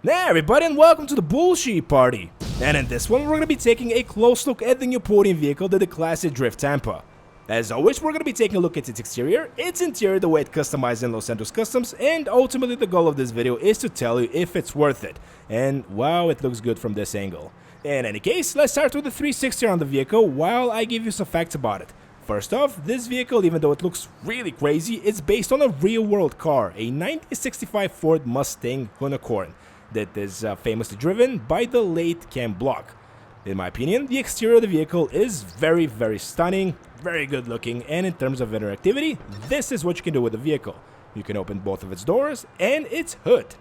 Hey everybody, and welcome to the bullshit party. And in this one we're going to be taking a close look at the new podium vehicle, the Declasse Drift Tampa. As always, we're going to be taking a look at its exterior, its interior, the way it's customized in Los Santos Customs, and ultimately the goal of this video is to tell you if it's worth it. And wow, it looks good from this angle. In any case, let's start with the 360 on the vehicle while I give you some facts about it. First off, this vehicle, even though it looks really crazy, it's based on a real-world car, a 1965 Ford Mustang Unicorn that is famously driven by the late Ken Block. In my opinion, the exterior of the vehicle is very stunning, very good looking, and in terms of interactivity, this is what you can do with the vehicle. You can open both of its doors and its hood.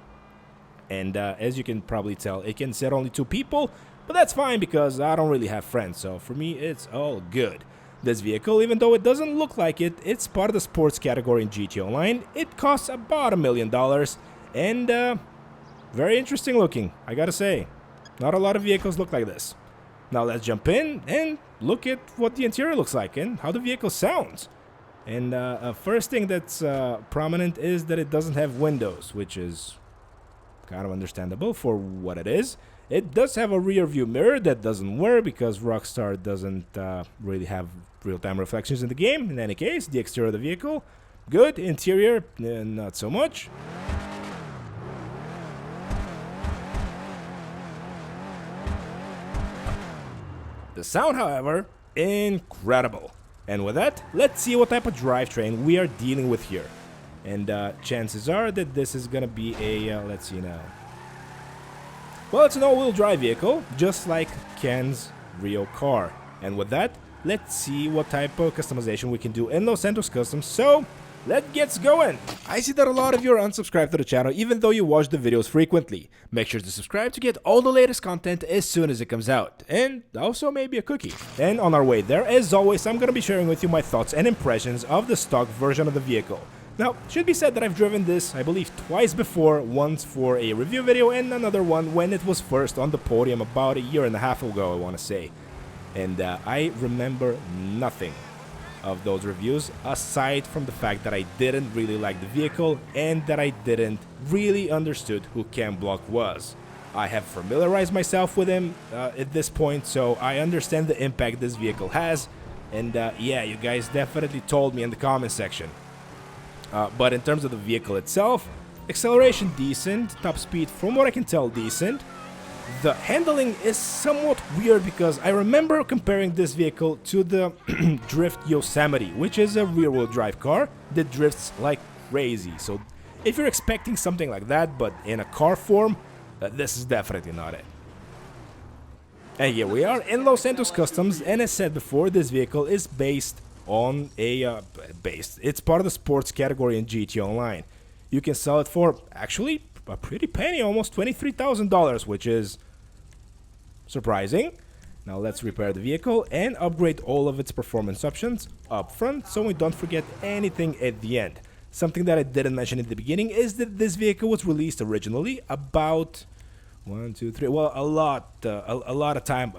And as you can probably tell, it can sit only 2 people, but that's fine because I don't really have friends, so for me it's all good. This vehicle, even though it doesn't look like it, it's part of the sports category in GT Online. It costs about $1 million, and very interesting looking, I gotta say. Not a lot of vehicles look like this. Now let's jump in and look at what the interior looks like and how the vehicle sounds. And first thing that's prominent is that it doesn't have windows, which is kind of understandable for what it is. It does have a rear view mirror that doesn't work because Rockstar doesn't really have real-time reflections in the game. In any case, the exterior of the vehicle, good. Interior, not so much. The sound, however, incredible. And with that, let's see what type of drivetrain we are dealing with here. And chances are that this is gonna be a, let's see now. Well, it's an all-wheel drive vehicle, just like Ken's real car. And with that, let's see what type of customization we can do in Los Santos Customs. So, let's get going! I see that a lot of you are unsubscribed to the channel even though you watch the videos frequently. Make sure to subscribe to get all the latest content as soon as it comes out. And also maybe a cookie. And on our way there, as always, I'm gonna be sharing with you my thoughts and impressions of the stock version of the vehicle. Now, it should be said that I've driven this, I believe, twice before, once for a review video and another one when it was first on the podium about 1.5 years ago, I want to say. And I remember nothing of those reviews aside from the fact that I didn't really like the vehicle and that I didn't really understood who Ken Block was. I have familiarized myself with him at this point, so I understand the impact this vehicle has. And yeah, you guys definitely told me in the comment section. But in terms of the vehicle itself, acceleration decent, top speed from what I can tell decent. The handling is somewhat weird because I remember comparing this vehicle to the Drift Yosemite, which is a rear-wheel drive car that drifts like crazy. So if you're expecting something like that but in a car form, this is definitely not it. And here we are in Los Santos Customs, and as said before, this vehicle is based on a it's part of the sports category in GT Online. You can sell it for actually a pretty penny, almost $23,000, which is surprising. Now let's repair the vehicle and upgrade all of its performance options up front so we don't forget anything at the end. Something that I didn't mention in the beginning is that this vehicle was released originally about a lot of time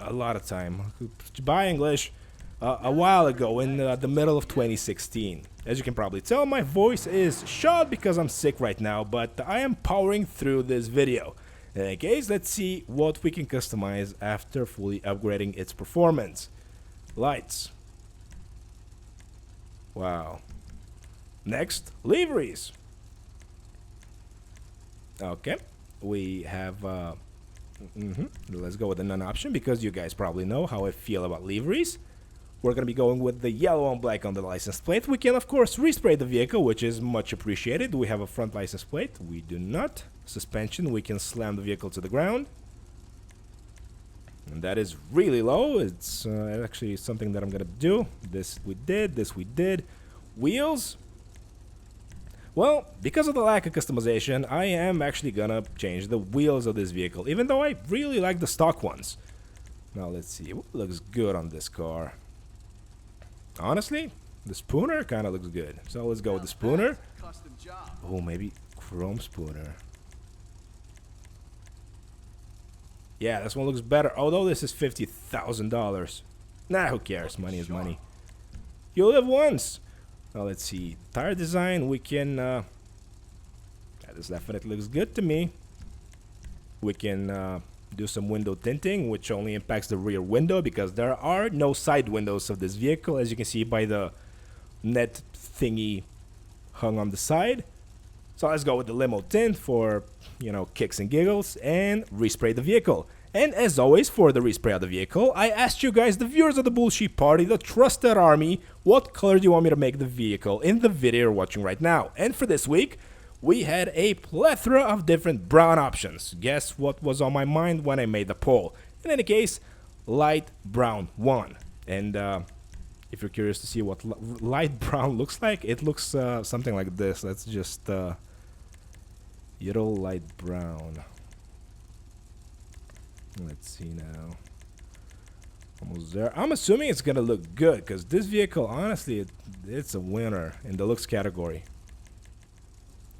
by English a while ago in the middle of 2016. As you can probably tell, my voice is shot because I'm sick right now, but I am powering through this video. In any case, let's see what we can customize after fully upgrading its performance. Lights. Wow. Next, liveries. Okay, we have let's go with the none option because you guys probably know how I feel about liveries. We're going to be going with the yellow and black on the license plate. We can, of course, respray the vehicle, which is much appreciated. We have a front license plate. We do not. Suspension, we can slam the vehicle to the ground. And that is really low. It's actually something that I'm going to do. This we did. Wheels. Well, because of the lack of customization, I am actually going to change the wheels of this vehicle, even though I really like the stock ones. Now, let's see. What looks good on this car? Honestly, the spooner kind of looks good. So let's go with the spooner. Oh, maybe chrome spooner. Yeah, this one looks better. Although this is $50,000. Nah, who cares? Money is money. You live once. Now let's see. Tire design, we can... this definitely looks good to me. We can do some window tinting, which only impacts the rear window because there are no side windows of this vehicle, as you can see by the net thingy hung on the side. So let's go with the limo tint for, you know, kicks and giggles, and respray the vehicle. And as always, for the respray of the vehicle, I asked you guys, the viewers of the Bullshit Party, the trusted army, what color do you want me to make the vehicle in the video you're watching right now. And for this week, we had a plethora of different brown options. Guess what was on my mind when I made the poll? In any case, light brown won. And if you're curious to see what light brown looks like, it looks something like this. Let's just yellow light brown. Let's see now. Almost there. I'm assuming it's gonna look good because this vehicle, honestly, it's a winner in the looks category.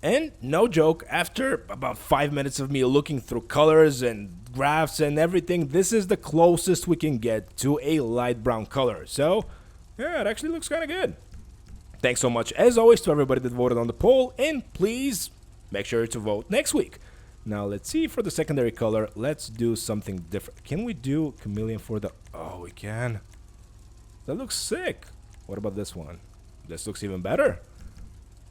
And no joke, after about 5 minutes of me looking through colors and graphs and everything, this is the closest we can get to a light brown color. So yeah, it actually looks kind of good. Thanks so much, as always, to everybody that voted on the poll, and please make sure to vote next week. Now, let's see, for the secondary color, let's do something different. Can we do chameleon for the... Oh, we can. That looks sick. What about this one? This looks even better.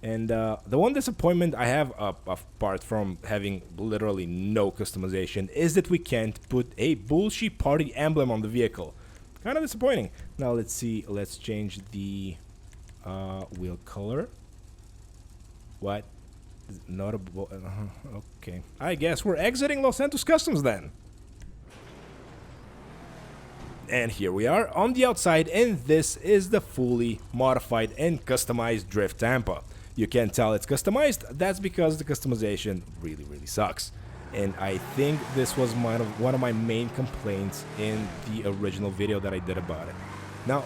And the one disappointment I have, apart from having literally no customization, is that we can't put a Bullshit Party emblem on the vehicle. Kind of disappointing. Now let's see, let's change the wheel color. What? Not a... okay. I guess we're exiting Los Santos Customs then. And here we are on the outside, and this is the fully modified and customized Drift Tampa. You can't tell it's customized, that's because the customization really sucks. And I think this was one of my main complaints in the original video that I did about it. Now,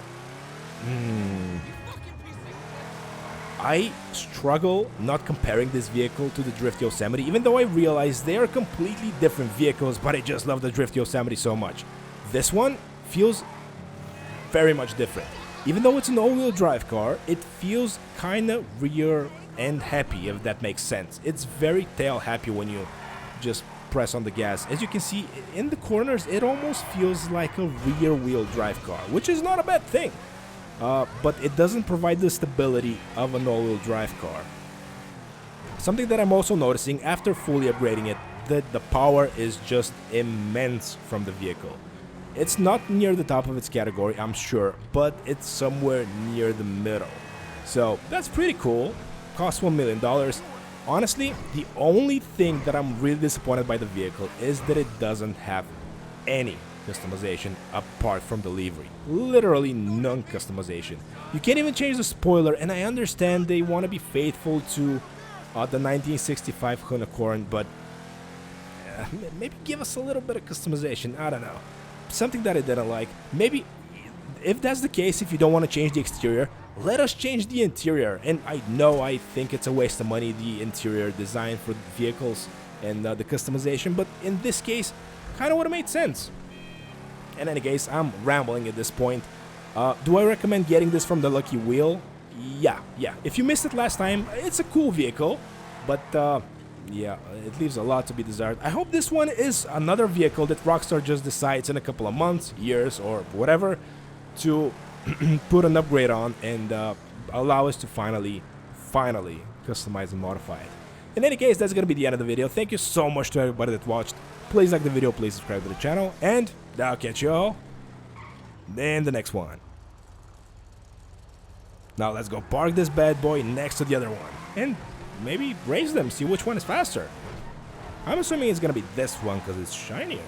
I struggle not comparing this vehicle to the Drift Yosemite, even though I realize they are completely different vehicles, but I just love the Drift Yosemite so much. This one feels very much different. Even though it's an all-wheel drive car, it feels kinda rear end happy, if that makes sense. It's very tail happy when you just press on the gas. As you can see in the corners, it almost feels like a rear wheel drive car, which is not a bad thing. But it doesn't provide the stability of an all-wheel drive car. Something that I'm also noticing after fully upgrading it, that the power is just immense from the vehicle. It's not near the top of its category, I'm sure, but it's somewhere near the middle. So that's pretty cool. Costs $1 million. Honestly, the only thing that I'm really disappointed by the vehicle is that it doesn't have any customization apart from the livery. Literally none customization. You can't even change the spoiler, and I understand they want to be faithful to the 1965 Unicorn, but maybe give us a little bit of customization. I don't know. Something that I didn't like. Maybe, if that's the case, if you don't want to change the exterior, let us change the interior. And I know I think it's a waste of money, the interior design for vehicles and the customization, but in this case, kind of would have made sense. In any case, I'm rambling at this point. Do I recommend getting this from the Lucky Wheel? Yeah. If you missed it last time, it's a cool vehicle, but yeah, it leaves a lot to be desired. I hope this one is another vehicle that Rockstar just decides in a couple of months, years, or whatever, to put an upgrade on and allow us to finally customize and modify it. In any case, that's going to be the end of the video. Thank you so much to everybody that watched. Please like the video, please subscribe to the channel, and I'll catch you all in the next one. Now let's go park this bad boy next to the other one, and maybe race them, see which one is faster. I'm assuming it's going to be this one because it's shinier.